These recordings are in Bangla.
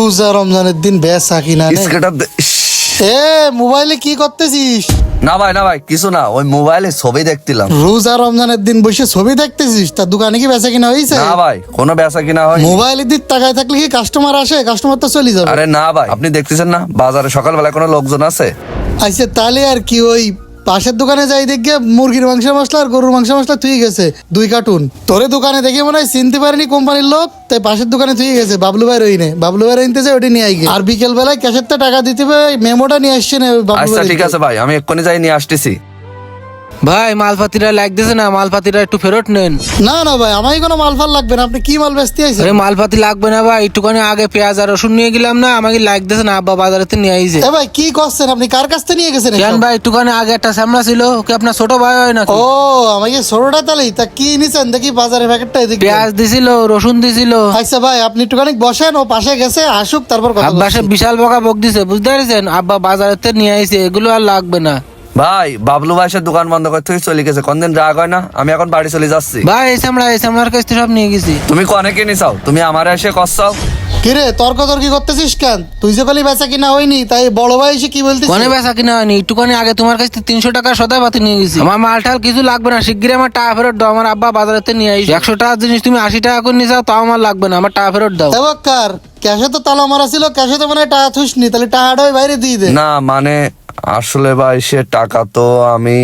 রোজা রমজানের দিন বেচা কিনা নেই। স্কেটার এ মোবাইলে কি করতেছিস? না ভাই কিছু না, ওই মোবাইলে ছবি দেখছিলাম। রোজা রমজানের দিন বসে ছবি দেখতেছিস? তার দোকানে কি বেচা কিনা হয়েছে? না ভাই, কোনো বেচা কিনা হয়? মোবাইলের দিক তাকায় থাকলে কি কাস্টমার আসে? কাস্টমার তো চলে যাবে। আরে না ভাই, আপনি দেখতেছেন না বাজারে সকালবেলা কোনো লোকজন আছে? আচ্ছা তাহলে আর কি, ওই পাশের দোকানে যাই দেখে মুরগির মাংসের মশলা আর গরুর মাংসের মশলা তুই গেছে 2 কার্টুন। তোরে দোকানে দেখে মনে হয় চিনতে পারেনি কোম্পানির লোক, তাই পাশের দোকানে তুই গেছে। বাবলু ভাই রইনে, বাবলু ভাই রইনতে যে ওটা নিয়ে আই গে। আর বিকেল বেলায় ক্যাশের তো টাকা দিতে হবে, মেমোটা নিয়ে আসছে না বাবলু আচ্ছা ভাই। ঠিক আছে ভাই, আমি এক্ষুনি যাই নিয়ে আসতেছি। ভাই মালপাতিরা লাগতেছে না, মালপাতিরা একটু ফেরত নেন। না না ভাই, আমাকে কোনো মাল ফাল লাগবে না। আপনি কি মাল বেচতে আইছেন? আরে মালপাতি লাগবে না ভাই, একটুখানি আগে পেঁয়াজ আর রসুন নিয়ে গেলাম না, আমাকে লাগতেছে না, আব্বা বাজারেতে নিয়ে আইছে। এ ভাই কি করছেন আপনি? কার কাছ থেকে নিয়ে গেছেন কেন এসব? ভাই একটুখানি আগে একটা সামলা ছিল, ওকে আপনার ছোট ভাই হয় নাকি? ও আমাকে ষোলোটা তালেই তা কি নিছেন দেখি বাজারের প্যাকেটটা এদিকে। পেঁয়াজ দিছিল, রসুন দিছিল। আচ্ছা ভাই আপনি একটুখানি বসেন, ও পাশে গেছে আসুক তারপর কথা আব্বা সে বলছি। বিশাল বকা বক দিছে, বুঝতে পারছেন? আব্বা বাজারেতে নিয়ে আইছে, এগুলো আর লাগবে না। ভাই বাবলু ভাই সে দোকান বন্ধ করে তুই চলে গেছে, কোনদিন রাগ হয় না? আমি এখন বাড়ি চলে যাচ্ছি। ভাই এই সামলার কাছ থেকে সব নিয়ে গেছি। তুমি কনে কিনে চাও? তুমি আমার এসে কষাও। কিরে তর্কি করতেছিস কেন? তুই যে বলি বেচা কিনা হয়নি, তাই বড় ভাই এসে কি বলতিস? কোনে বেচা কিনা হয়নি, একটুখানি আগে তোমার কাছ থেকে 300 টাকা সদাই পাতি নিয়ে গেছি। আমার মালটাল কিছু লাগবে না, শিগগিরই আমার টাকা ফেরত দাও। আমার আব্বা বাজারেতে নিয়ে আইছে। 100 টাকার জিনিস তুমি 80 টাকা করে নিয়ে যাও, তাও আমার লাগবে না, আমার টাকা ফেরত দাও। কার ক্যাশে তো তালা মারা ছিল, ক্যাশে তো মানে টাকা থুসনি, তাহলে টাকাটা ওই বাইরে দিয়ে দে। না মানে আসলে ভাই সে টাকা তো আমি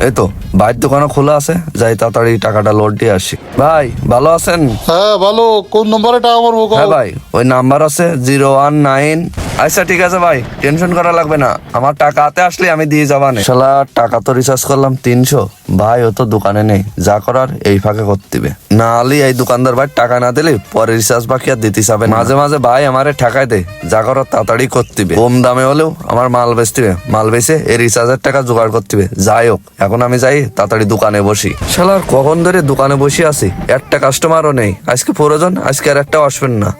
এই তো বাইরের দোকানে খোলা আছে, যাই তাড়াতাড়ি টাকাটা লোড দিয়ে আসি। ভাই ভালো আছেন? হ্যাঁ ভালো। কোন নম্বরে টাকা মারবো? হ্যাঁ ভাই, ওই নাম্বার আছে 019। আচ্ছা ঠিক আছে ভাই, টেনশন করা লাগবে না, আমার টাকা হাতে আসলে আমি দিয়ে যাবানে। শালা টাকা তো রিচার্জ করলাম 300। ভাই ও তো দোকানে নেই, যা করার এই ফাঁকে করতে হবে। না হলে এই দোকানদার ভাই টাকা না দিলে পরে রিচার্জ বাকি আর দিতে যাবে না। মাঝে মাঝে ভাই আমারে ঠেকায় দে, যা করার তাড়াতাড়ি করতে হবে। কম দামে হলেও আমার মাল বেচতে হবে, মাল বেচে এই রিচার্জের টাকা জোগাড় করতে হবে। যাই হোক এখন আমি যাই তাড়াতাড়ি দোকানে বসি। শালার কখন ধরে দোকানে বসে আছি, একটা কাস্টমারও নেই। আজকে প্রয়োজন, আজকে আর একটাও আসবেন না।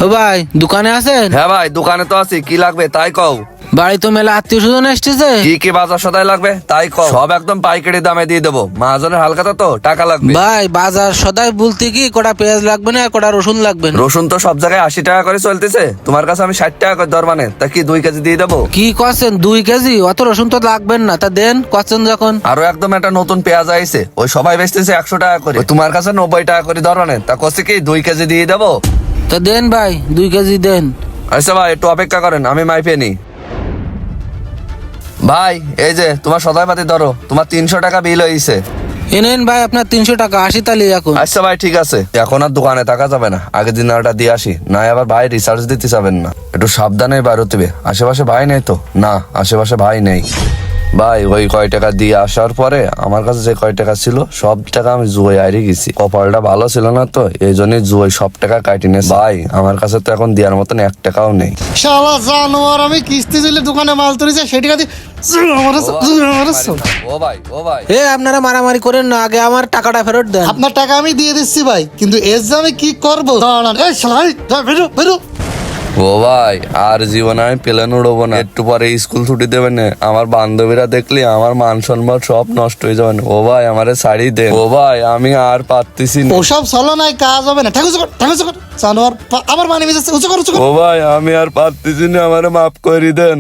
ও ভাই দোকানে আছেন? হ্যাঁ ভাই দোকানে তো আছি, কি লাগবে তাই কও। বাড়ি তো মেলা আত্মীয় স্বজন এসেছে। কি কি বাজার সদাই লাগবে তাই কও, সব একদম পাইকারি দামে দিয়ে দেবো। মাহাজনের হালকাতা তো টাকা লাগবে। ভাই বাজার সদাই বলতে কি, কটা পেঁয়াজ লাগবে না, কটা রসুন লাগবে না। রসুন তো সব জায়গায় 80 টাকা করে চলতেছে, তোমার কাছে আমি 60 টাকা করে দর মানে, তা কি 2 কেজি দিয়ে দেবো? কি করছেন 2 কেজি? অত রসুন তো লাগবেন না, তা দেন করছেন যখন। আরো একদম একটা নতুন পেঁয়াজ আইছে, ওই সবাই বেচতেছে 100 টাকা করে, ওই তোমার কাছে 90 টাকা করে দর মানে, তা কষে কি 2 কেজি দিয়ে দেবো? তা দেন ভাই 2 কেজি দেন। আচ্ছা ভাই একটু অপেক্ষা করেন, আমি মাইপে নি। ভাই এই যে তোমার সদাই পাতি ধরো, তোমার 300 টাকা বিল হয়েছে। এনেন ভাই আপনার 300 টাকা, 80 তালি এখন। আচ্ছা ভাই ঠিক আছে, এখন আর দোকানে থাকা যাবে না, আগের দিন ওটা দিয়ে আসি, না আবার ভাই রিচার্জ দিতে যাবেন না। একটু সাবধানে বেরোতে হবে। আশেপাশে ভাই নেই তো? না আশেপাশে ভাই নেই। ভাই ওই কয় টাকা দিয়ে আসার পরে আমার কাছে যে কয় টাকা ছিল সব টাকা আমি জুয়ে হারিয়ে গেছি। কপালটা ভালো ছিল না তো, এই জন্যই জুয়ে সব টাকা কাটি নিয়েছে। ভাই আমার কাছে তো এখন দেওয়ার মতন 1 টাকাও নেই। শালা জানোয়ার, আমি কিস্তি দিলে দোকানে মাল তুলেছে সেই টাকা দিয়ে ও ভাই এ আপনারা মারামারি করেন না, আগে আমার টাকাটা ফেরত দেন। আপনার টাকা আমি দিয়ে দিচ্ছি ভাই, কিন্তু এর যে আমি কি করবো দাঁড়ান। এই শালা এই, বেরো বেরো। ও ভাই আর জীবনে আমি প্লেন উড়বো না, একটু পরে স্কুল ছুটি দেবেন না, আমার বান্ধবীরা দেখলে আমার মান সম্মান সব নষ্ট হয়ে যাবে। ও ভাই আমারে শাড়ি দে। ও ভাই আমি আর পারতেছি না। ওসব চলো নাই, কাজ হবে না। ঠাকুর জানোয়ার আবার মানে মিজাচ্ছে। উঁচু কর। ও ভাই আমি আর পারতেছি না, আমারে মাফ করে দেন।